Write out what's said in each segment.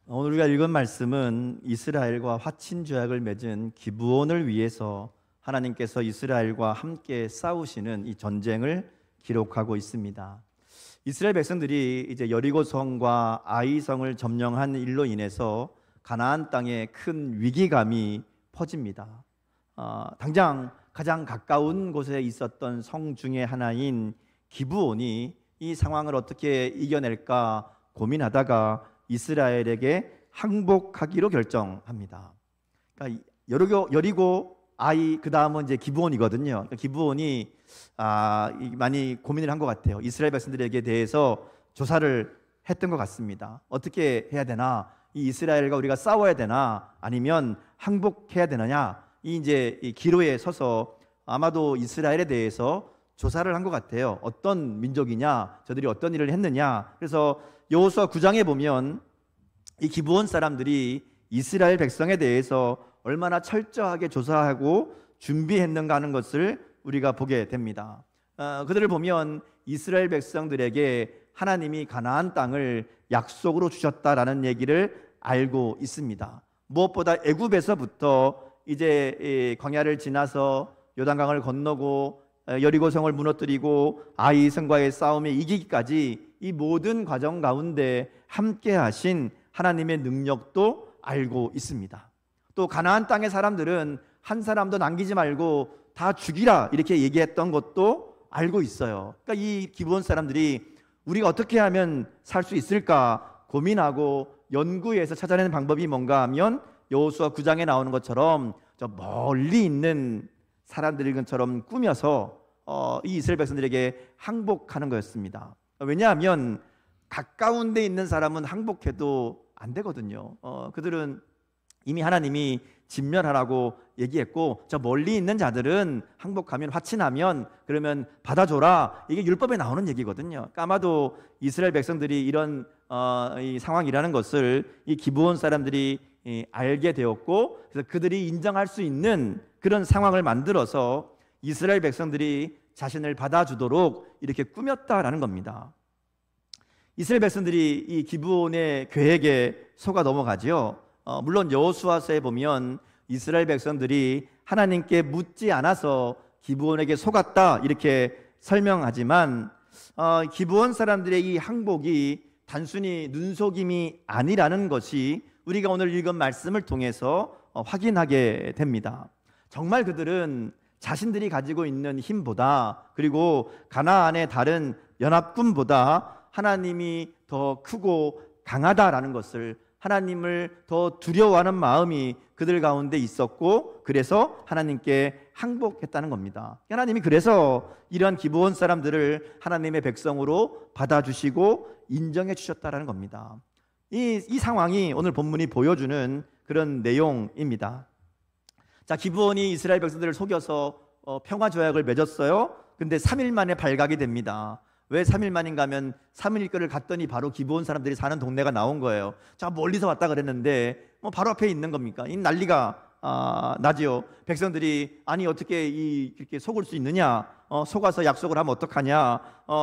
오늘 우리가 읽은 말씀은 이스라엘과 화친 조약을 맺은 기브온을 위해서 하나님께서 이스라엘과 함께 싸우시는 이 전쟁을 기록하고 있습니다. 이스라엘 백성들이 이제 여리고성과 아이성을 점령한 일로 인해서 가나안 땅에 큰 위기감이 퍼집니다. 당장 가장 가까운 곳에 있었던 성 중에 하나인 기브온이 이 상황을 어떻게 이겨낼까 고민하다가 이스라엘에게 항복하기로 결정합니다. 그러니까 여리고 아이 그 다음은 이제 기브온이거든요. 그러니까 기브온이 많이 고민을 한 것 같아요. 이스라엘 백성들에게 대해서 조사를 했던 것 같습니다. 어떻게 해야 되나? 이 이스라엘과 우리가 싸워야 되나? 아니면 항복해야 되느냐? 이 기로에 서서 아마도 이스라엘에 대해서 조사를 한 것 같아요. 어떤 민족이냐? 저들이 어떤 일을 했느냐? 그래서 여호수아 9장에 보면 이 기브온 사람들이 이스라엘 백성에 대해서 얼마나 철저하게 조사하고 준비했는가 하는 것을 우리가 보게 됩니다. 그들을 보면 이스라엘 백성들에게 하나님이 가나안 땅을 약속으로 주셨다라는 얘기를 알고 있습니다. 무엇보다 애굽에서부터 이제 광야를 지나서 요단강을 건너고 여리고성을 무너뜨리고 아이성과의 싸움에 이기기까지 이 모든 과정 가운데 함께 하신 하나님의 능력도 알고 있습니다. 또 가나안 땅의 사람들은 한 사람도 남기지 말고 다 죽이라 이렇게 얘기했던 것도 알고 있어요. 그러니까 이 기브온 사람들이 우리가 어떻게 하면 살 수 있을까 고민하고 연구해서 찾아내는 방법이 뭔가 하면 여호수아 9장에 나오는 것처럼 저 멀리 있는 사람들인 것처럼 꾸며서 이 이스라엘 백성들에게 항복하는 거였습니다. 왜냐하면 가까운 데 있는 사람은 항복해도 안 되거든요. 그들은 이미 하나님이 진멸하라고 얘기했고 저 멀리 있는 자들은 항복하면 화친하면 그러면 받아줘라, 이게 율법에 나오는 얘기거든요. 그러니까 아마도 이스라엘 백성들이 이런 이 상황이라는 것을 이 기브온 사람들이 알게 되었고, 그래서 그들이 인정할 수 있는 그런 상황을 만들어서 이스라엘 백성들이 자신을 받아주도록 이렇게 꾸몄다라는 겁니다. 이스라엘 백성들이 이 기브온의 계획에 속아 넘어가지요. 물론 여호수아서에 보면 이스라엘 백성들이 하나님께 묻지 않아서 기브온에게 속았다 이렇게 설명하지만 기브온 사람들의 이 항복이 단순히 눈속임이 아니라는 것이 우리가 오늘 읽은 말씀을 통해서 확인하게 됩니다. 정말 그들은 자신들이 가지고 있는 힘보다, 그리고 가나안의 다른 연합군보다 하나님이 더 크고 강하다라는 것을, 하나님을 더 두려워하는 마음이 그들 가운데 있었고, 그래서 하나님께 항복했다는 겁니다. 하나님이 그래서 이러한 기브온 사람들을 하나님의 백성으로 받아주시고 인정해 주셨다는 겁니다. 이 상황이 오늘 본문이 보여주는 그런 내용입니다. 자, 기브온이 이스라엘 백성들을 속여서 평화 조약을 맺었어요. 근데 3일 만에 발각이 됩니다. 왜 3일 만인가 하면 3일 거리를 갔더니 바로 기브온 사람들이 사는 동네가 나온 거예요. 자, 멀리서 왔다 그랬는데 바로 앞에 있는 겁니까? 이 난리가 나지요. 백성들이 아니 어떻게 이렇게 속을 수 있느냐? 속아서 약속을 하면 어떡하냐?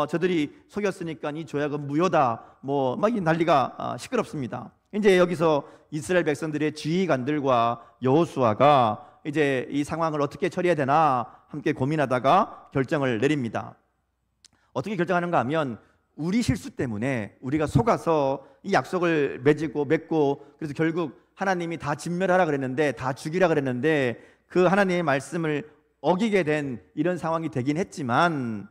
저들이 속였으니까 이 조약은 무효다. 막 이 난리가 시끄럽습니다. 이제 여기서 이스라엘 백성들의 지휘관들과 여호수아가 이제 이 상황을 어떻게 처리해야 되나 함께 고민하다가 결정을 내립니다. 어떻게 결정하는가 하면 우리 실수 때문에 우리가 속아서 이 약속을 맺고 그래서 결국 하나님이 다 진멸하라 그랬는데, 다 죽이라 그랬는데 그 하나님의 말씀을 어기게 된 이런 상황이 되긴 했지만,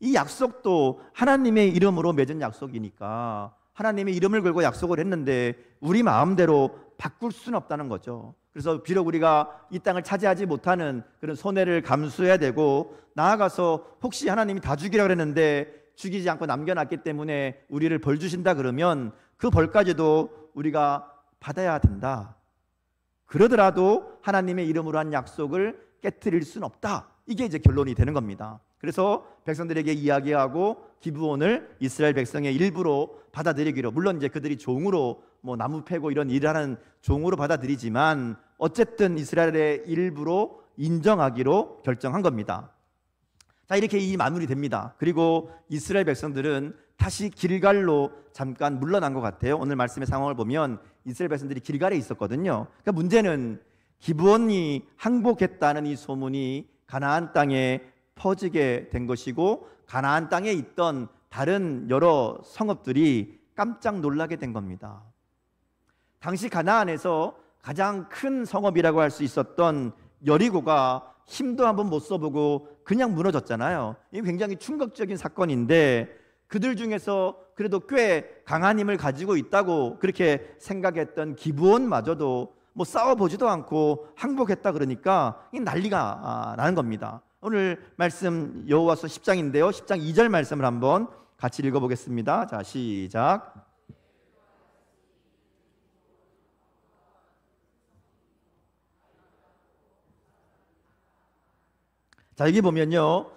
이 약속도 하나님의 이름으로 맺은 약속이니까 하나님의 이름을 걸고 약속을 했는데 우리 마음대로 바꿀 수는 없다는 거죠. 그래서 비록 우리가 이 땅을 차지하지 못하는 그런 손해를 감수해야 되고, 나아가서 혹시 하나님이 다 죽이라 그랬는데 죽이지 않고 남겨놨기 때문에 우리를 벌 주신다 그러면 그 벌까지도 우리가 받아야 된다. 그러더라도 하나님의 이름으로 한 약속을 깨트릴 수는 없다. 이게 이제 결론이 되는 겁니다. 그래서 백성들에게 이야기하고 기브온을 이스라엘 백성의 일부로 받아들이기로, 물론 이제 그들이 종으로 나무 패고 이런 일을 하는 종으로 받아들이지만 어쨌든 이스라엘의 일부로 인정하기로 결정한 겁니다. 자, 이렇게 이 마무리 됩니다. 그리고 이스라엘 백성들은 다시 길갈로 잠깐 물러난 것 같아요. 오늘 말씀의 상황을 보면 이스라엘 백성들이 길갈에 있었거든요. 그러니까 문제는 기브온이 항복했다는 이 소문이 가나안 땅에 퍼지게 된 것이고, 가나안 땅에 있던 다른 여러 성읍들이 깜짝 놀라게 된 겁니다. 당시 가나안에서 가장 큰 성읍이라고 할 수 있었던 여리고가 힘도 한번 못 써보고 그냥 무너졌잖아요. 이게 굉장히 충격적인 사건인데, 그들 중에서 그래도 꽤 강한 힘을 가지고 있다고 그렇게 생각했던 기브온마저도 뭐 싸워보지도 않고 항복했다 그러니까 이 난리가 나는 겁니다. 오늘 말씀 여호와서 10장인데요 10장 2절 말씀을 한번 같이 읽어보겠습니다. 자, 시작. 자, 여기 보면요,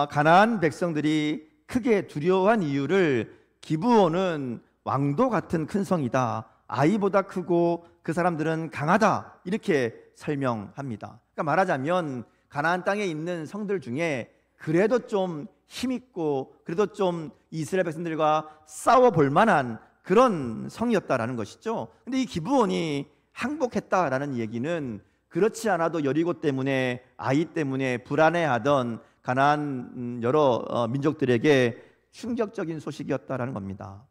가나안 백성들이 크게 두려워한 이유를 기브온은 왕도 같은 큰 성이다, 아이보다 크고 그 사람들은 강하다, 이렇게 설명합니다. 그러니까 말하자면 가나안 땅에 있는 성들 중에 그래도 좀 힘있고 그래도 좀 이스라엘 백성들과 싸워볼 만한 그런 성이었다라는 것이죠. 근데 이 기브온이 항복했다라는 얘기는 그렇지 않아도 여리고 때문에, 아이 때문에 불안해하던 가나안 여러 민족들에게 충격적인 소식이었다라는 겁니다.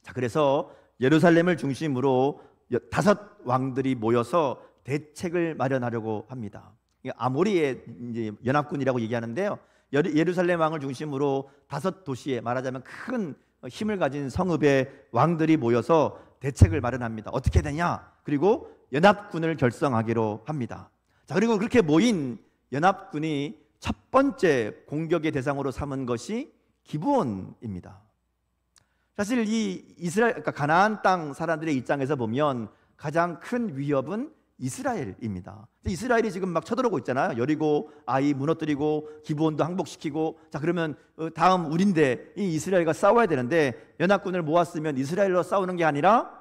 자, 그래서 예루살렘을 중심으로 5 왕들이 모여서 대책을 마련하려고 합니다. 아모리의 이제 연합군이라고 얘기하는데요, 예루살렘 왕을 중심으로 5 도시에, 말하자면 큰 힘을 가진 성읍의 왕들이 모여서 대책을 마련합니다. 어떻게 되냐? 그리고 연합군을 결성하기로 합니다. 자, 그리고 그렇게 모인 연합군이 첫 번째 공격의 대상으로 삼은 것이 기브온입니다. 사실 이 이스라엘, 그러니까 가나안 땅 사람들의 입장에서 보면 가장 큰 위협은 이스라엘입니다. 이스라엘이 지금 막 쳐들어오고 있잖아요. 여리고, 아이 무너뜨리고 기브온도 항복시키고. 자, 그러면 다음 우린데 이 이스라엘과 싸워야 되는데, 연합군을 모았으면 이스라엘로 싸우는 게 아니라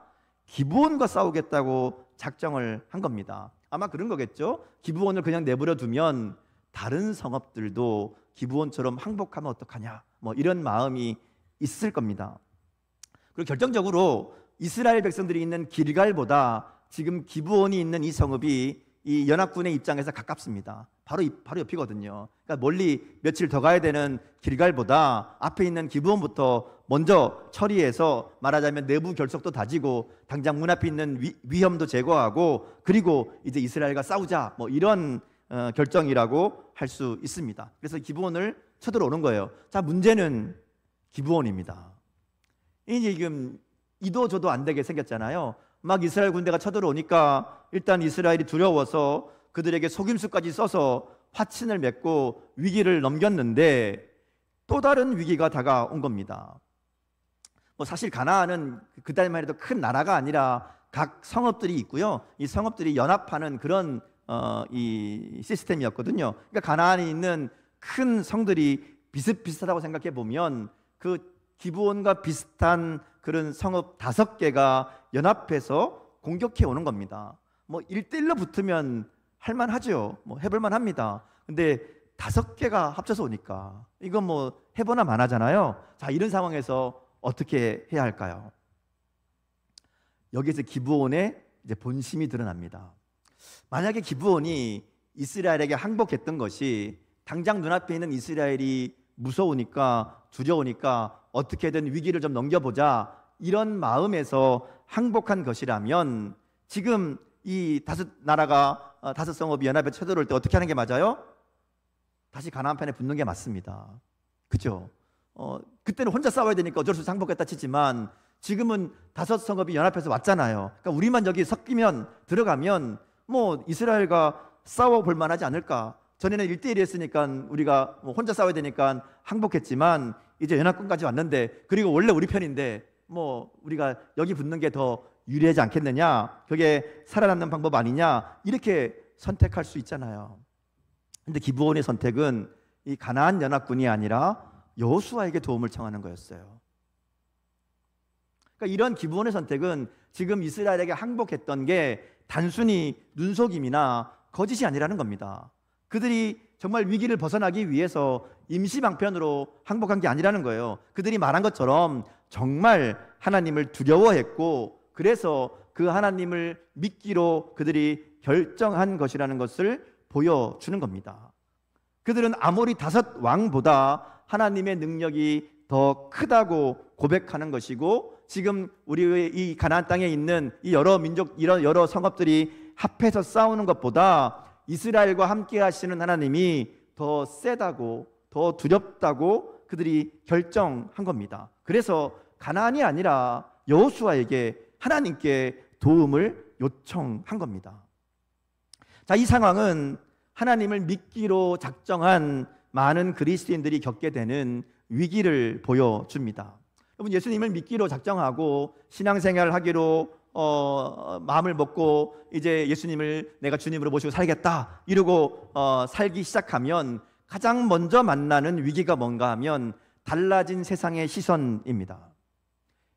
기브온과 싸우겠다고 작정을 한 겁니다. 아마 그런 거겠죠. 기브온을 그냥 내버려 두면 다른 성읍들도 기브온처럼 항복하면 어떡하냐, 뭐 이런 마음이 있을 겁니다. 그리고 결정적으로 이스라엘 백성들이 있는 길갈보다 지금 기브온이 있는 이 성읍이 이 연합군의 입장에서 가깝습니다. 바로 옆이거든요. 그러니까 멀리 며칠 더 가야 되는 길갈보다 앞에 있는 기브온부터 먼저 처리해서, 말하자면 내부 결속도 다지고 당장 문 앞에 있는 위험도 제거하고, 그리고 이제 이스라엘과 싸우자, 뭐 이런 결정이라고 할 수 있습니다. 그래서 기브온을 쳐들어오는 거예요. 자, 문제는 기브온입니다. 이제 지금 이도 저도 안 되게 생겼잖아요. 막 이스라엘 군대가 쳐들어오니까 일단 이스라엘이 두려워서 그들에게 속임수까지 써서 화친을 맺고 위기를 넘겼는데, 또 다른 위기가 다가온 겁니다. 뭐 사실 가나안은 그때만 해도 큰 나라가 아니라 각 성읍들이 있고요, 이 성읍들이 연합하는 그런 이 시스템이었거든요. 그러니까 가나안에 있는 큰 성들이 비슷비슷하다고 생각해 보면 그 기브온과 비슷한 그런 성읍 5개가 연합해서 공격해 오는 겁니다. 뭐 1대1로 붙으면 할만하죠. 뭐 해볼만 합니다. 근데 5개가 합쳐서 오니까 이건 뭐 해보나 마나잖아요. 자, 이런 상황에서 어떻게 해야 할까요? 여기서 기브온의 이제 본심이 드러납니다. 만약에 기브온이 이스라엘에게 항복했던 것이 당장 눈앞에 있는 이스라엘이 무서우니까, 두려우니까 어떻게든 위기를 좀 넘겨보자, 이런 마음에서 항복한 것이라면 지금 이 5 나라가 5 성읍이 연합에 쳐들어올 때 어떻게 하는 게 맞아요? 다시 가나안 편에 붙는 게 맞습니다. 그죠? 그때는 혼자 싸워야 되니까 어쩔 수 없이 항복했다 치지만 지금은 5 성읍이 연합해서 왔잖아요. 그러니까 우리만 여기 섞이면, 들어가면 뭐 이스라엘과 싸워볼 만하지 않을까. 전에는 1대1 했으니까 우리가 뭐 혼자 싸워야 되니까 항복했지만 이제 연합군까지 왔는데, 그리고 원래 우리 편인데 뭐 우리가 여기 붙는 게 더 유리하지 않겠느냐, 그게 살아남는 방법 아니냐, 이렇게 선택할 수 있잖아요. 근데 기브온의 선택은 이 가나안 연합군이 아니라 여호수아에게 도움을 청하는 거였어요. 그러니까 이런 기브온의 선택은 지금 이스라엘에게 항복했던 게 단순히 눈속임이나 거짓이 아니라는 겁니다. 그들이 정말 위기를 벗어나기 위해서 임시방편으로 항복한 게 아니라는 거예요. 그들이 말한 것처럼 정말 하나님을 두려워했고, 그래서 그 하나님을 믿기로 그들이 결정한 것이라는 것을 보여주는 겁니다. 그들은 아모리 5 왕보다 하나님의 능력이 더 크다고 고백하는 것이고, 지금 우리의 이 가나안 땅에 있는 이 여러 민족, 이런 여러 성읍들이 합해서 싸우는 것보다 이스라엘과 함께 하시는 하나님이 더 세다고, 더 두렵다고 그들이 결정한 겁니다. 그래서 가나안이 아니라 여호수아에게, 하나님께 도움을 요청한 겁니다. 자, 이 상황은 하나님을 믿기로 작정한 많은 그리스도인들이 겪게 되는 위기를 보여줍니다. 여러분, 예수님을 믿기로 작정하고 신앙생활을 하기로 마음을 먹고 이제 예수님을 내가 주님으로 모시고 살겠다 이러고 살기 시작하면 가장 먼저 만나는 위기가 뭔가 하면 달라진 세상의 시선입니다.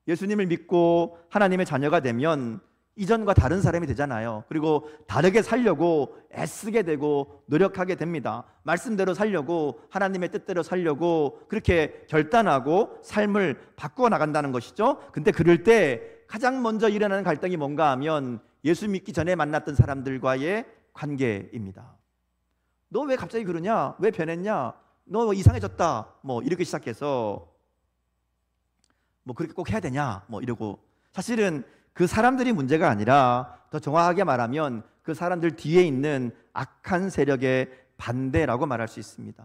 예수님을 믿고 하나님의 자녀가 되면 이전과 다른 사람이 되잖아요. 그리고 다르게 살려고 애쓰게 되고 노력하게 됩니다. 말씀대로 살려고, 하나님의 뜻대로 살려고 그렇게 결단하고 삶을 바꾸어 나간다는 것이죠. 근데 그럴 때 가장 먼저 일어나는 갈등이 뭔가 하면 예수 믿기 전에 만났던 사람들과의 관계입니다. 너 왜 갑자기 그러냐? 왜 변했냐? 너 이상해졌다. 뭐 이렇게 시작해서 뭐 그렇게 꼭 해야 되냐? 뭐 이러고, 사실은 그 사람들이 문제가 아니라 더 정확하게 말하면 그 사람들 뒤에 있는 악한 세력의 반대라고 말할 수 있습니다.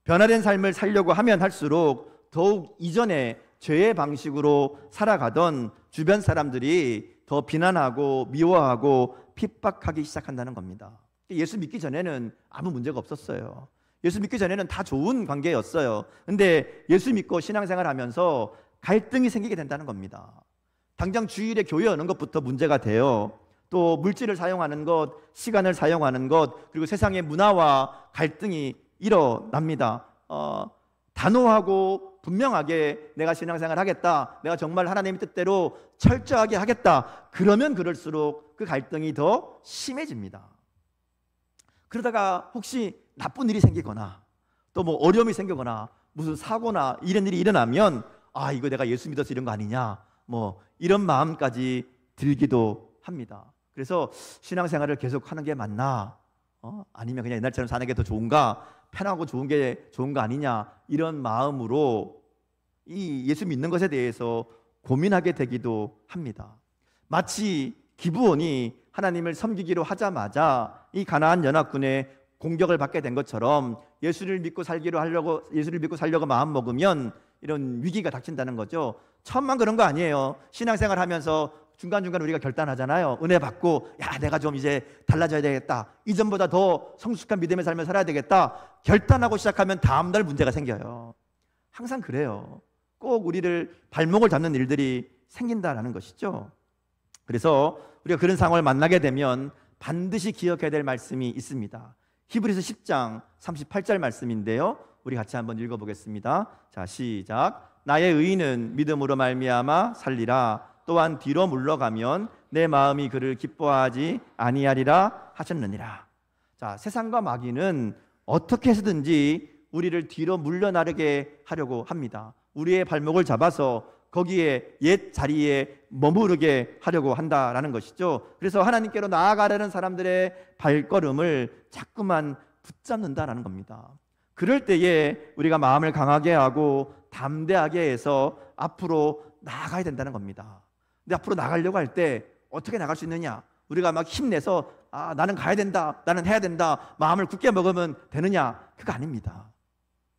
변화된 삶을 살려고 하면 할수록 더욱 이전에 죄의 방식으로 살아가던 주변 사람들이 더 비난하고 미워하고 핍박하기 시작한다는 겁니다. 예수 믿기 전에는 아무 문제가 없었어요. 예수 믿기 전에는 다 좋은 관계였어요. 근데 예수 믿고 신앙생활 하면서 갈등이 생기게 된다는 겁니다. 당장 주일에 교회 오는 것부터 문제가 돼요. 또 물질을 사용하는 것, 시간을 사용하는 것, 그리고 세상의 문화와 갈등이 일어납니다. 단호하고 분명하게 내가 신앙생활 하겠다, 내가 정말 하나님의 뜻대로 철저하게 하겠다, 그러면 그럴수록 그 갈등이 더 심해집니다. 그러다가 혹시 나쁜 일이 생기거나 또 뭐 어려움이 생기거나 무슨 사고나 이런 일이 일어나면 아, 이거 내가 예수 믿어서 이런 거 아니냐, 뭐 이런 마음까지 들기도 합니다. 그래서 신앙생활을 계속하는 게 맞나? 아니면 그냥 옛날처럼 사는 게 더 좋은가? 편하고 좋은 게 좋은 거 아니냐? 이런 마음으로 이 예수 믿는 것에 대해서 고민하게 되기도 합니다. 마치 기브온이 하나님을 섬기기로 하자마자 이 가나안 연합군의 공격을 받게 된 것처럼 예수를 믿고 살려고 마음 먹으면 이런 위기가 닥친다는 거죠. 처음만 그런 거 아니에요. 신앙생활 하면서 중간중간 우리가 결단하잖아요. 은혜 받고 야, 내가 좀 이제 달라져야 되겠다, 이전보다 더 성숙한 믿음의 삶을 살아야 되겠다 결단하고 시작하면 다음날 문제가 생겨요. 항상 그래요. 꼭 우리를 발목을 잡는 일들이 생긴다라는 것이죠. 그래서 우리가 그런 상황을 만나게 되면 반드시 기억해야 될 말씀이 있습니다. 히브리서 10장 38절 말씀인데요, 우리 같이 한번 읽어보겠습니다. 자, 시작. 나의 의인은 믿음으로 말미암아 살리라. 또한 뒤로 물러가면 내 마음이 그를 기뻐하지 아니하리라 하셨느니라. 자, 세상과 마귀는 어떻게 해서든지 우리를 뒤로 물러나게 하려고 합니다. 우리의 발목을 잡아서 거기에 옛 자리에 머무르게 하려고 한다라는 것이죠. 그래서 하나님께로 나아가려는 사람들의 발걸음을 자꾸만 붙잡는다라는 겁니다. 그럴 때에 우리가 마음을 강하게 하고 담대하게 해서 앞으로 나아가야 된다는 겁니다. 근데 앞으로 나가려고 할 때 어떻게 나갈 수 있느냐? 우리가 막 힘내서 나는 가야 된다, 나는 해야 된다, 마음을 굳게 먹으면 되느냐? 그거 아닙니다.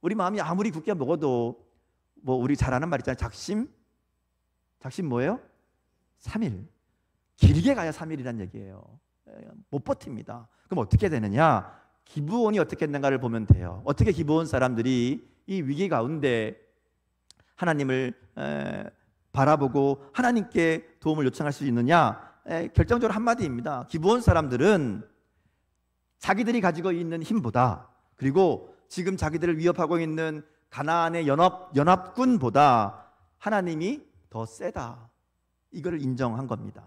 우리 마음이 아무리 굳게 먹어도 뭐 우리 잘 아는 말 있잖아요. 작심 뭐예요? 3일. 길게 가야 3일이란 얘기예요. 못 버팁니다. 그럼 어떻게 되느냐? 기브온이 어떻게 했는가를 보면 돼요. 어떻게 기브온 사람들이 이 위기 가운데 하나님을 바라보고 하나님께 도움을 요청할 수 있느냐? 결정적으로 한마디입니다. 기브온 사람들은 자기들이 가지고 있는 힘보다, 그리고 지금 자기들을 위협하고 있는 가나안의 연합군보다 하나님이 더 세다, 이거를 인정한 겁니다.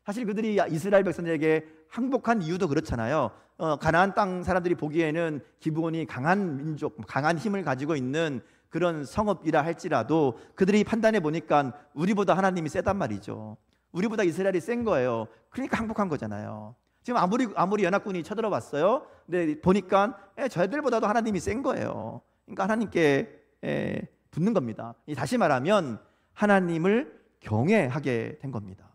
사실 그들이 이스라엘 백성들에게 항복한 이유도 그렇잖아요. 가나안 땅 사람들이 보기에는 기브온이 강한 민족, 강한 힘을 가지고 있는 그런 성읍이라 할지라도 그들이 판단해 보니까 우리보다 하나님이 세단 말이죠. 우리보다 이스라엘이 센 거예요. 그러니까 항복한 거잖아요. 지금 아무리 연합군이 쳐들어왔어요. 근데 보니까 저희들보다도 하나님이 센 거예요. 그러니까 하나님께 붙는 겁니다. 다시 말하면 하나님을 경외하게 된 겁니다.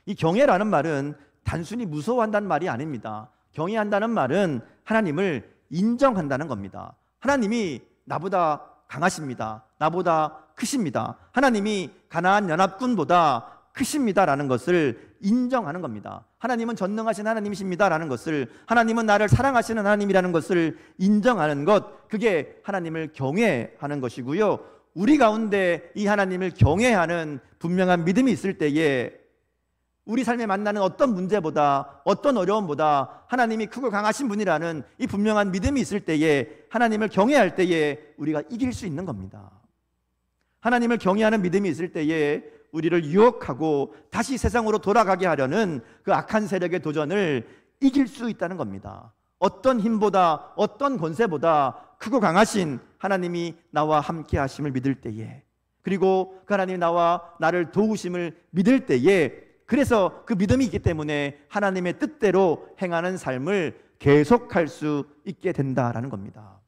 이 경외라는 말은 단순히 무서워한다는 말이 아닙니다. 경외한다는 말은 하나님을 인정한다는 겁니다. 하나님이 나보다 강하십니다. 나보다 크십니다. 하나님이 가나안 연합군보다 크십니다라는 것을 인정하는 겁니다. 하나님은 전능하신 하나님이십니다라는 것을, 하나님은 나를 사랑하시는 하나님이라는 것을 인정하는 것, 그게 하나님을 경외하는 것이고요. 우리 가운데 이 하나님을 경외하는 분명한 믿음이 있을 때에 우리 삶에 만나는 어떤 문제보다, 어떤 어려움보다 하나님이 크고 강하신 분이라는 이 분명한 믿음이 있을 때에, 하나님을 경외할 때에 우리가 이길 수 있는 겁니다. 하나님을 경외하는 믿음이 있을 때에 우리를 유혹하고 다시 세상으로 돌아가게 하려는 그 악한 세력의 도전을 이길 수 있다는 겁니다. 어떤 힘보다, 어떤 권세보다 크고 강하신 하나님이 나와 함께 하심을 믿을 때에, 그리고 그 하나님이 나를 도우심을 믿을 때에, 그래서 그 믿음이 있기 때문에 하나님의 뜻대로 행하는 삶을 계속할 수 있게 된다라는 겁니다.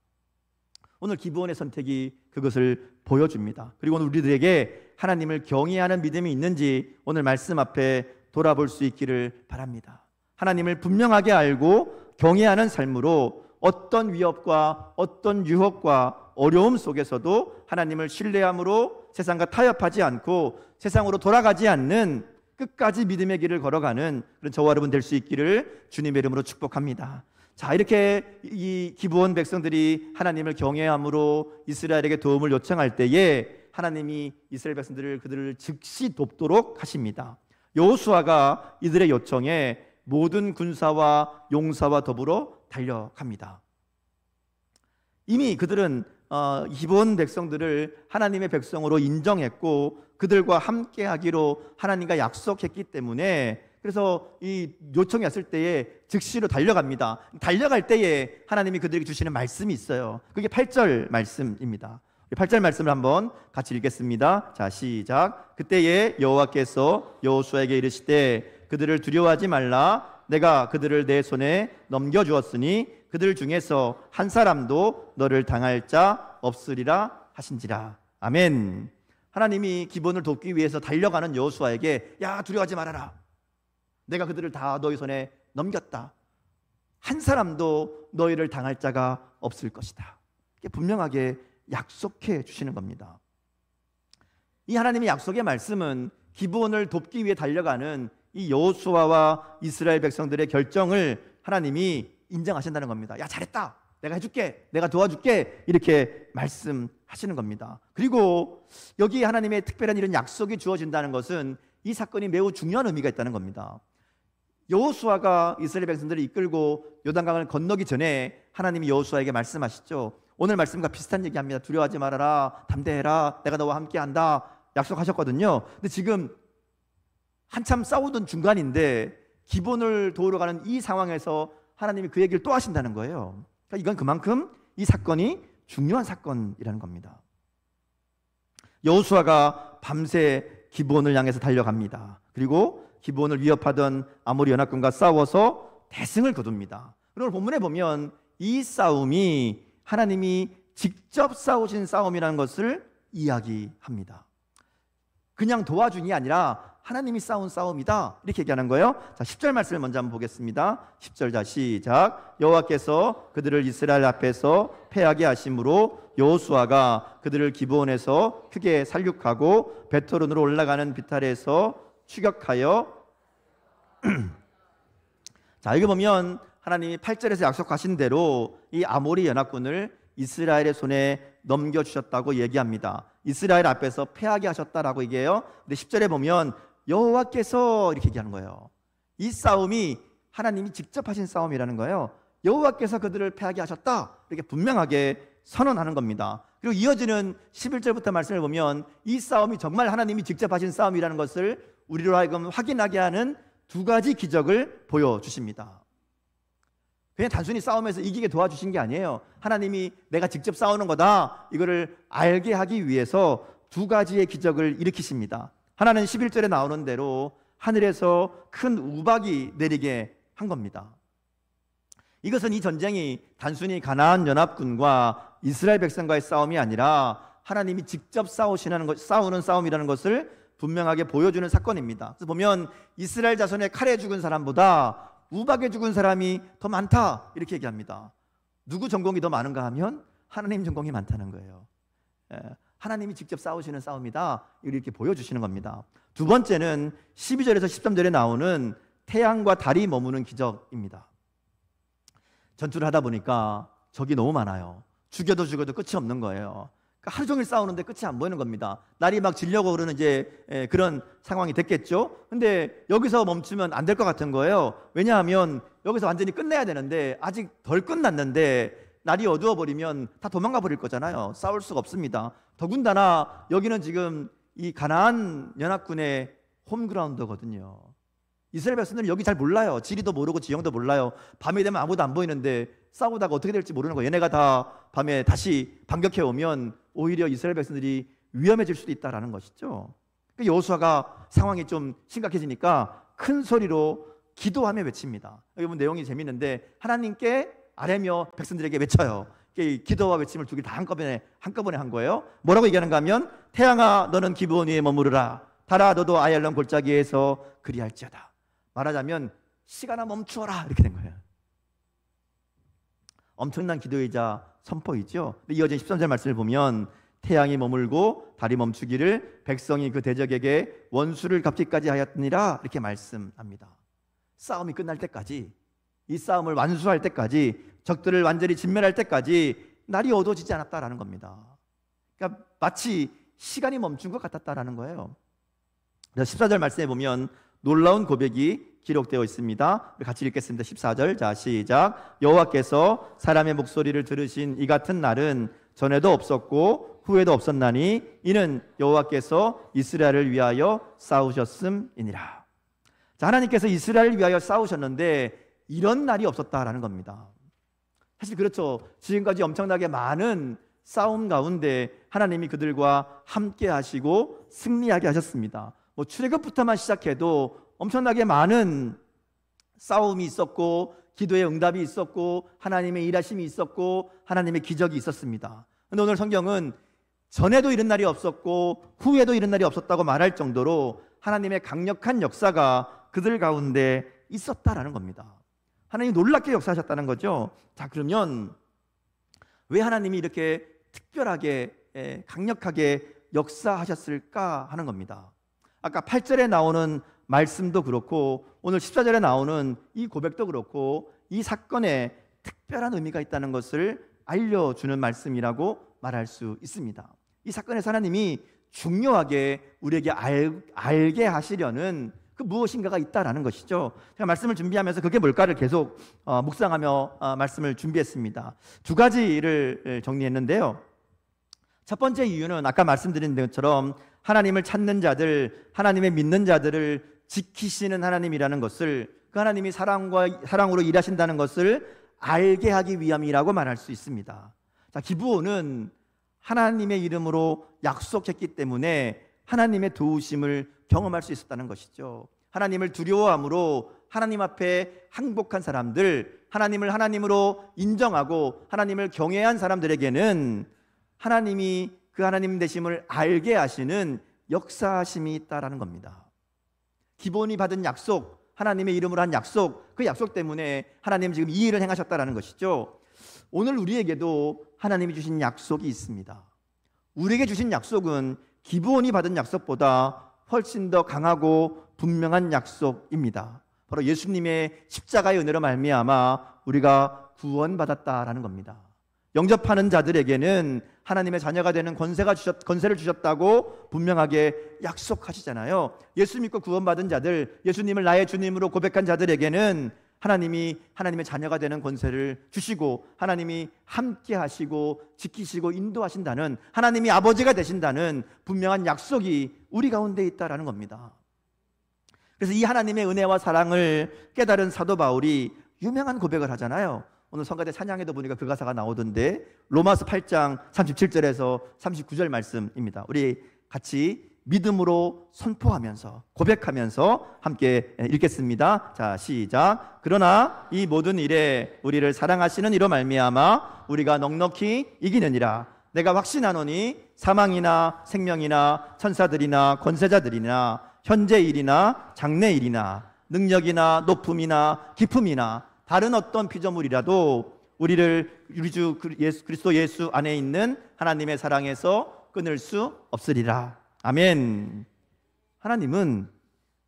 오늘 기브온의 선택이 그것을 보여줍니다. 그리고 오늘 우리들에게 하나님을 경외하는 믿음이 있는지 오늘 말씀 앞에 돌아볼 수 있기를 바랍니다. 하나님을 분명하게 알고 경외하는 삶으로 어떤 위협과 어떤 유혹과 어려움 속에서도 하나님을 신뢰함으로 세상과 타협하지 않고 세상으로 돌아가지 않는 끝까지 믿음의 길을 걸어가는 그런 저와 여러분 될 수 있기를 주님의 이름으로 축복합니다. 자, 이렇게 이 기브온 백성들이 하나님을 경외함으로 이스라엘에게 도움을 요청할 때에 하나님이 이스라엘 백성들을 그들을 즉시 돕도록 하십니다. 여호수아가 이들의 요청에 모든 군사와 용사와 더불어 달려갑니다. 이미 그들은 기브온 백성들을 하나님의 백성으로 인정했고 그들과 함께 하기로 하나님과 약속했기 때문에, 그래서 이 요청이 왔을 때에 즉시로 달려갑니다. 달려갈 때에 하나님이 그들에게 주시는 말씀이 있어요. 그게 8절 말씀입니다. 8절 말씀을 한번 같이 읽겠습니다. 자, 시작. 그때에 여호와께서 여호수아에게 이르시되 그들을 두려워하지 말라. 내가 그들을 내 손에 넘겨주었으니 그들 중에서 한 사람도 너를 당할 자 없으리라 하신지라. 아멘. 하나님이 기본을 돕기 위해서 달려가는 여호수아에게, 야, 두려워하지 말아라. 내가 그들을 다 너희 손에 넘겼다. 한 사람도 너희를 당할 자가 없을 것이다. 이렇게 분명하게 약속해 주시는 겁니다. 이 하나님의 약속의 말씀은 기브온을 돕기 위해 달려가는 이 여호수아와 이스라엘 백성들의 결정을 하나님이 인정하신다는 겁니다. 야, 잘했다. 내가 해줄게. 내가 도와줄게. 이렇게 말씀하시는 겁니다. 그리고 여기 하나님의 특별한 이런 약속이 주어진다는 것은 이 사건이 매우 중요한 의미가 있다는 겁니다. 여호수아가 이스라엘 백성들을 이끌고 요단강을 건너기 전에 하나님이 여호수아에게 말씀하시죠. 오늘 말씀과 비슷한 얘기합니다. 두려워하지 말아라. 담대해라. 내가 너와 함께한다. 약속하셨거든요. 근데 지금 한참 싸우던 중간인데 기본을 도우러 가는 이 상황에서 하나님이 그 얘기를 또 하신다는 거예요. 그러니까 이건 그만큼 이 사건이 중요한 사건이라는 겁니다. 여호수아가 밤새 기브온을 향해서 달려갑니다. 그리고 기브온을 위협하던 아모리 연합군과 싸워서 대승을 거둡니다. 그리고 본문에 보면 이 싸움이 하나님이 직접 싸우신 싸움이라는 것을 이야기합니다. 그냥 도와준이 아니라 하나님이 싸운 싸움이다, 이렇게 얘기하는 거예요. 자, 10절 말씀을 먼저 한번 보겠습니다. 10절, 자, 시작. 여호와께서 그들을 이스라엘 앞에서 패하게 하심으로 여호수아가 그들을 기브온에서 크게 살육하고 베토론으로 올라가는 비탈에서 추격하여 자, 여기 보면 하나님이 8절에서 약속하신 대로 이 아모리 연합군을 이스라엘의 손에 넘겨주셨다고 얘기합니다. 이스라엘 앞에서 패하게 하셨다라고 얘기해요. 근데 10절에 보면 여호와께서 이렇게 얘기하는 거예요. 이 싸움이 하나님이 직접 하신 싸움이라는 거예요. 여호와께서 그들을 패하게 하셨다, 이렇게 분명하게 선언하는 겁니다. 그리고 이어지는 11절부터 말씀을 보면 이 싸움이 정말 하나님이 직접 하신 싸움이라는 것을 우리로 하여금 확인하게 하는 두 가지 기적을 보여주십니다. 그냥 단순히 싸움에서 이기게 도와주신 게 아니에요. 하나님이 내가 직접 싸우는 거다, 이거를 알게 하기 위해서 두 가지의 기적을 일으키십니다. 하나는 11절에 나오는 대로 하늘에서 큰 우박이 내리게 한 겁니다. 이것은 이 전쟁이 단순히 가나안 연합군과 이스라엘 백성과의 싸움이 아니라 하나님이 직접 싸우는 싸움이라는 것을 분명하게 보여주는 사건입니다. 그래서 보면 이스라엘 자손의 칼에 죽은 사람보다 우박에 죽은 사람이 더 많다, 이렇게 얘기합니다. 누구 전공이 더 많은가 하면 하나님 전공이 많다는 거예요. 하나님이 직접 싸우시는 싸움이다, 이렇게 보여주시는 겁니다. 두 번째는 12절에서 13절에 나오는 태양과 달이 머무는 기적입니다. 전투를 하다 보니까 적이 너무 많아요. 죽여도 끝이 없는 거예요. 그러니까 하루 종일 싸우는데 끝이 안 보이는 겁니다. 날이 막 지려고 그러는 이제 그런 상황이 됐겠죠. 근데 여기서 멈추면 안 될 것 같은 거예요. 왜냐하면 여기서 완전히 끝내야 되는데 아직 덜 끝났는데 날이 어두워 버리면 다 도망가 버릴 거잖아요. 싸울 수가 없습니다. 더군다나 여기는 지금 이 가나안 연합군의 홈그라운드거든요. 이스라엘 백성들은 여기 잘 몰라요. 지리도 모르고 지형도 몰라요. 밤이 되면 아무도 안 보이는데 싸우다가 어떻게 될지 모르는 거예요. 얘네가 다 밤에 다시 반격해 오면 오히려 이스라엘 백성들이 위험해질 수도 있다라는 것이죠. 여호수아가 상황이 좀 심각해지니까 큰 소리로 기도하며 외칩니다. 여기 보면 내용이 재밌는데 하나님께 아뢰며 백성들에게 외쳐요. 기도와 외침을 두 개 다 한꺼번에 한 거예요. 뭐라고 얘기하는가 하면 태양아 너는 기브온 위에 머무르라, 달아 너도 아얄론 골짜기에서 그리할지어다. 말하자면 시간아 멈추어라, 이렇게 된 거예요. 엄청난 기도이자 선포이죠. 이어진 13절 말씀을 보면 태양이 머물고 달이 멈추기를 백성이 그 대적에게 원수를 갚기까지 하였느니라, 이렇게 말씀합니다. 싸움이 끝날 때까지, 이 싸움을 완수할 때까지, 적들을 완전히 진멸할 때까지 날이 어두워지지 않았다라는 겁니다. 그러니까 마치 시간이 멈춘 것 같았다라는 거예요. 14절 말씀에 보면 놀라운 고백이 기록되어 있습니다. 같이 읽겠습니다. 14절, 자 시작. 여호와께서 사람의 목소리를 들으신 이 같은 날은 전에도 없었고 후에도 없었나니 이는 여호와께서 이스라엘을 위하여 싸우셨음이니라. 자, 하나님께서 이스라엘을 위하여 싸우셨는데 이런 날이 없었다라는 겁니다. 사실 그렇죠. 지금까지 엄청나게 많은 싸움 가운데 하나님이 그들과 함께 하시고 승리하게 하셨습니다. 출애굽부터만 시작해도 엄청나게 많은 싸움이 있었고 기도의 응답이 있었고 하나님의 일하심이 있었고 하나님의 기적이 있었습니다. 그런데 오늘 성경은 전에도 이런 날이 없었고 후에도 이런 날이 없었다고 말할 정도로 하나님의 강력한 역사가 그들 가운데 있었다라는 겁니다. 하나님이 놀랍게 역사하셨다는 거죠. 자, 그러면 왜 하나님이 이렇게 특별하게 강력하게 역사하셨을까 하는 겁니다. 아까 8절에 나오는 말씀도 그렇고 오늘 14절에 나오는 이 고백도 그렇고 이 사건에 특별한 의미가 있다는 것을 알려주는 말씀이라고 말할 수 있습니다. 이 사건에서 하나님이 중요하게 우리에게 알게 하시려는 그 무엇인가가 있다라는 것이죠. 제가 말씀을 준비하면서 그게 뭘까를 계속 묵상하며 말씀을 준비했습니다. 두 가지를 정리했는데요. 첫 번째 이유는 아까 말씀드린 것처럼 하나님을 찾는 자들, 하나님의 믿는 자들을 지키시는 하나님이라는 것을, 그 하나님이 사랑으로 일하신다는 것을 알게 하기 위함이라고 말할 수 있습니다. 자, 기브온은 하나님의 이름으로 약속했기 때문에 하나님의 도우심을 경험할 수 있었다는 것이죠. 하나님을 두려워함으로 하나님 앞에 항복한 사람들, 하나님을 하나님으로 인정하고 하나님을 경외한 사람들에게는 하나님이 그 하나님 되심을 알게 하시는 역사하심이 있다라는 겁니다. 기본이 받은 약속, 하나님의 이름으로 한 약속, 그 약속 때문에 하나님 지금 이 일을 행하셨다라는 것이죠. 오늘 우리에게도 하나님이 주신 약속이 있습니다. 우리에게 주신 약속은 기브온이 받은 약속보다 훨씬 더 강하고 분명한 약속입니다. 바로 예수님의 십자가의 은혜로 말미암아 우리가 구원받았다라는 겁니다. 영접하는 자들에게는 하나님의 자녀가 되는 권세를 주셨다고 분명하게 약속하시잖아요. 예수 믿고 구원받은 자들, 예수님을 나의 주님으로 고백한 자들에게는 하나님이 하나님의 자녀가 되는 권세를 주시고 하나님이 함께 하시고 지키시고 인도하신다는, 하나님이 아버지가 되신다는 분명한 약속이 우리 가운데 있다라는 겁니다. 그래서 이 하나님의 은혜와 사랑을 깨달은 사도 바울이 유명한 고백을 하잖아요. 오늘 성가대 찬양에도 보니까 그 가사가 나오던데, 로마서 8장 37절에서 39절 말씀입니다. 우리 같이 믿음으로 선포하면서 고백하면서 함께 읽겠습니다. 자, 시작. 그러나 이 모든 일에 우리를 사랑하시는 이로 말미암아 우리가 넉넉히 이기느니라. 내가 확신하노니 사망이나 생명이나 천사들이나 권세자들이나 현재 일이나 장래 일이나 능력이나 높음이나 깊음이나 다른 어떤 피조물이라도 우리를 우리 주 그리스도 예수 안에 있는 하나님의 사랑에서 끊을 수 없으리라. 아멘. 하나님은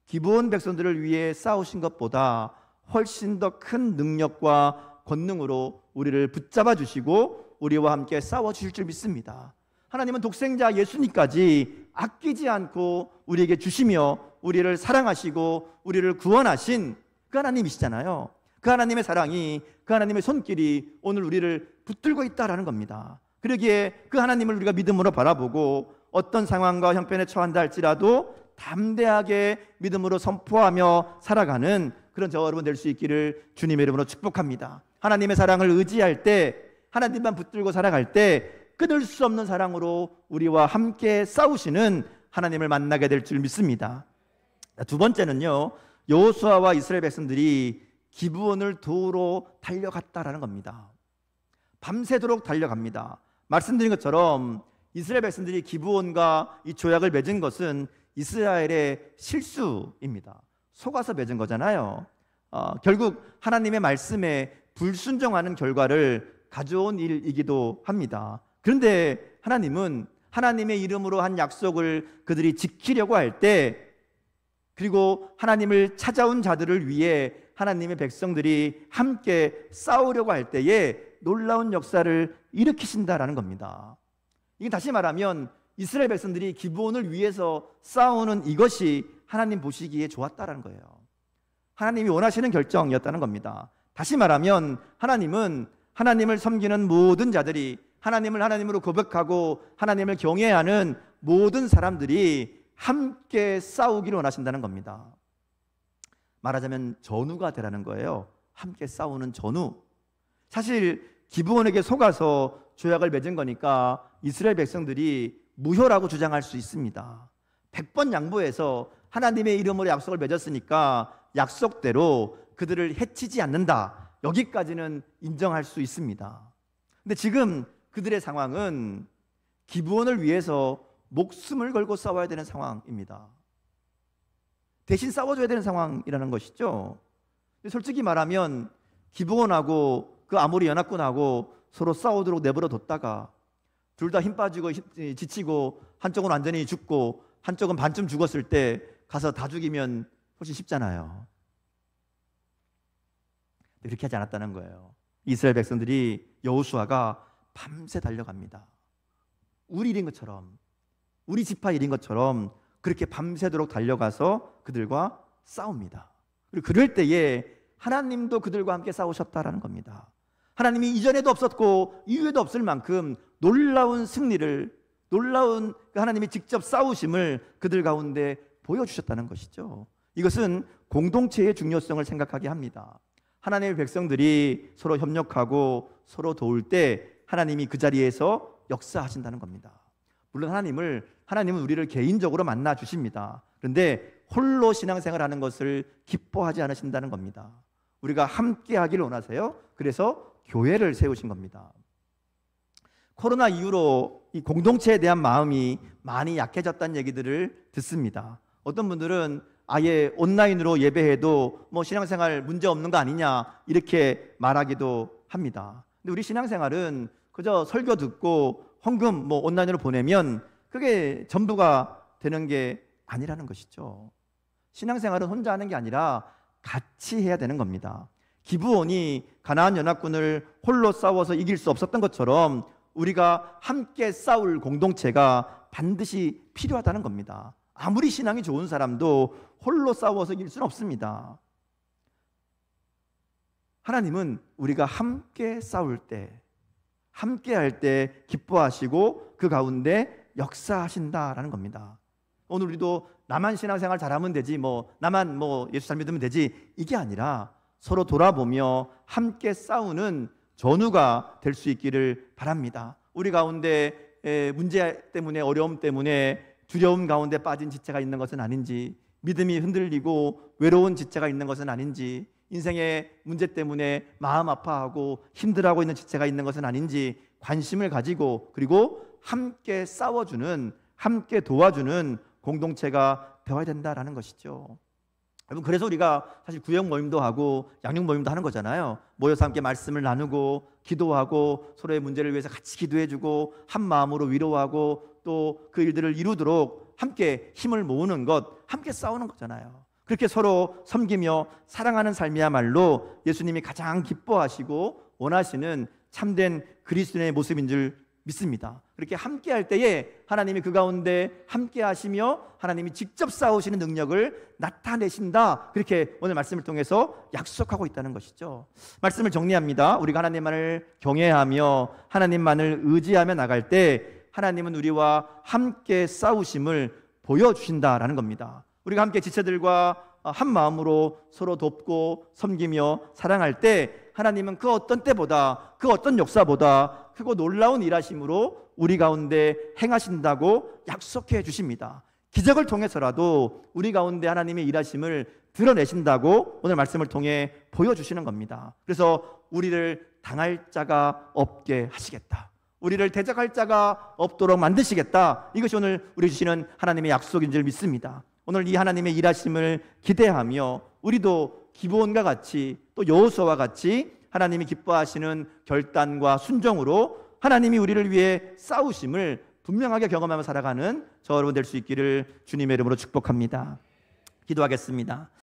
기브온 백성들을 위해 싸우신 것보다 훨씬 더 큰 능력과 권능으로 우리를 붙잡아 주시고 우리와 함께 싸워 주실 줄 믿습니다. 하나님은 독생자 예수님까지 아끼지 않고 우리에게 주시며 우리를 사랑하시고 우리를 구원하신 그 하나님이시잖아요. 그 하나님의 사랑이, 그 하나님의 손길이 오늘 우리를 붙들고 있다라는 겁니다. 그러기에 그 하나님을 우리가 믿음으로 바라보고 어떤 상황과 형편에 처한다 할지라도 담대하게 믿음으로 선포하며 살아가는 그런 저와 여러분 될 수 있기를 주님의 이름으로 축복합니다. 하나님의 사랑을 의지할 때, 하나님만 붙들고 살아갈 때 끊을 수 없는 사랑으로 우리와 함께 싸우시는 하나님을 만나게 될 줄 믿습니다. 두 번째는요, 여호수아와 이스라엘 백성들이 기브온을 도우러 달려갔다라는 겁니다. 밤새도록 달려갑니다. 말씀드린 것처럼 이스라엘 백성들이 기브온과 이 조약을 맺은 것은 이스라엘의 실수입니다. 속아서 맺은 거잖아요. 결국 하나님의 말씀에 불순종하는 결과를 가져온 일이기도 합니다. 그런데 하나님은 하나님의 이름으로 한 약속을 그들이 지키려고 할 때, 그리고 하나님을 찾아온 자들을 위해 하나님의 백성들이 함께 싸우려고 할 때에 놀라운 역사를 일으키신다라는 겁니다. 이게 다시 말하면 이스라엘 백성들이 기브온을 위해서 싸우는 이것이 하나님 보시기에 좋았다라는 거예요. 하나님이 원하시는 결정이었다는 겁니다. 다시 말하면 하나님은 하나님을 섬기는 모든 자들이, 하나님을 하나님으로 고백하고 하나님을 경외하는 모든 사람들이 함께 싸우기를 원하신다는 겁니다. 말하자면 전우가 되라는 거예요. 함께 싸우는 전우. 사실 기브온에게 속아서 조약을 맺은 거니까 이스라엘 백성들이 무효라고 주장할 수 있습니다. 100번 양보해서 하나님의 이름으로 약속을 맺었으니까 약속대로 그들을 해치지 않는다, 여기까지는 인정할 수 있습니다. 근데 지금 그들의 상황은 기브온을 위해서 목숨을 걸고 싸워야 되는 상황입니다. 대신 싸워줘야 되는 상황이라는 것이죠. 솔직히 말하면 기브온하고 그 아모리 연합군하고 서로 싸우도록 내버려 뒀다가 둘 다 힘 빠지고 지치고 한쪽은 완전히 죽고 한쪽은 반쯤 죽었을 때 가서 다 죽이면 훨씬 쉽잖아요. 그렇게 하지 않았다는 거예요. 이스라엘 백성들이, 여호수아가 밤새 달려갑니다. 우리 일인 것처럼, 우리 지파 일인 것처럼 그렇게 밤새도록 달려가서 그들과 싸웁니다. 그리고 그럴 때에 하나님도 그들과 함께 싸우셨다라는 겁니다. 하나님이 이전에도 없었고 이후에도 없을 만큼 놀라운 승리를, 놀라운 하나님이 직접 싸우심을 그들 가운데 보여주셨다는 것이죠. 이것은 공동체의 중요성을 생각하게 합니다. 하나님의 백성들이 서로 협력하고 서로 도울 때 하나님이 그 자리에서 역사하신다는 겁니다. 물론 하나님은 우리를 개인적으로 만나 주십니다. 그런데 홀로 신앙생활 하는 것을 기뻐하지 않으신다는 겁니다. 우리가 함께 하기를 원하세요. 그래서 교회를 세우신 겁니다. 코로나 이후로 이 공동체에 대한 마음이 많이 약해졌다는 얘기들을 듣습니다. 어떤 분들은 아예 온라인으로 예배해도 뭐 신앙생활 문제 없는 거 아니냐 이렇게 말하기도 합니다. 근데 우리 신앙생활은 그저 설교 듣고 헌금 뭐 온라인으로 보내면 그게 전부가 되는 게 아니라는 것이죠. 신앙생활은 혼자 하는 게 아니라 같이 해야 되는 겁니다. 기브온이 가나안 연합군을 홀로 싸워서 이길 수 없었던 것처럼 우리가 함께 싸울 공동체가 반드시 필요하다는 겁니다. 아무리 신앙이 좋은 사람도 홀로 싸워서 이길 수는 없습니다. 하나님은 우리가 함께 싸울 때, 함께 할 때 기뻐하시고 그 가운데 역사하신다라는 겁니다. 오늘 우리도 나만 신앙생활 잘하면 되지, 나만 예수 잘 믿으면 되지, 이게 아니라 서로 돌아보며 함께 싸우는 전우가 될 수 있기를 바랍니다. 우리 가운데 문제 때문에, 어려움 때문에 두려움 가운데 빠진 지체가 있는 것은 아닌지, 믿음이 흔들리고 외로운 지체가 있는 것은 아닌지, 인생의 문제 때문에 마음 아파하고 힘들어하고 있는 지체가 있는 것은 아닌지 관심을 가지고, 그리고 함께 싸워주는, 함께 도와주는 공동체가 되어야 된다라는 것이죠. 여러분, 그래서 우리가 사실 구역 모임도 하고 양육 모임도 하는 거잖아요. 모여서 함께 말씀을 나누고 기도하고 서로의 문제를 위해서 같이 기도해주고 한 마음으로 위로하고 또 그 일들을 이루도록 함께 힘을 모으는 것, 함께 싸우는 거잖아요. 그렇게 서로 섬기며 사랑하는 삶이야말로 예수님이 가장 기뻐하시고 원하시는 참된 그리스도인의 모습인 줄 믿습니다. 그렇게 함께 할 때에 하나님이 그 가운데 함께 하시며 하나님이 직접 싸우시는 능력을 나타내신다, 그렇게 오늘 말씀을 통해서 약속하고 있다는 것이죠. 말씀을 정리합니다. 우리가 하나님만을 경외하며 하나님만을 의지하며 나갈 때 하나님은 우리와 함께 싸우심을 보여주신다라는 겁니다. 우리가 함께 지체들과 한 마음으로 서로 돕고 섬기며 사랑할 때 하나님은 그 어떤 때보다, 그 어떤 역사보다 크고 놀라운 일하심으로 우리 가운데 행하신다고 약속해 주십니다. 기적을 통해서라도 우리 가운데 하나님의 일하심을 드러내신다고 오늘 말씀을 통해 보여주시는 겁니다. 그래서 우리를 당할 자가 없게 하시겠다, 우리를 대적할 자가 없도록 만드시겠다, 이것이 오늘 우리 주시는 하나님의 약속인 줄 믿습니다. 오늘 이 하나님의 일하심을 기대하며 우리도 기브온과 같이 또 여호수아와 같이 하나님이 기뻐하시는 결단과 순종으로 하나님이 우리를 위해 싸우심을 분명하게 경험하며 살아가는 저 여러분 될 수 있기를 주님의 이름으로 축복합니다. 기도하겠습니다.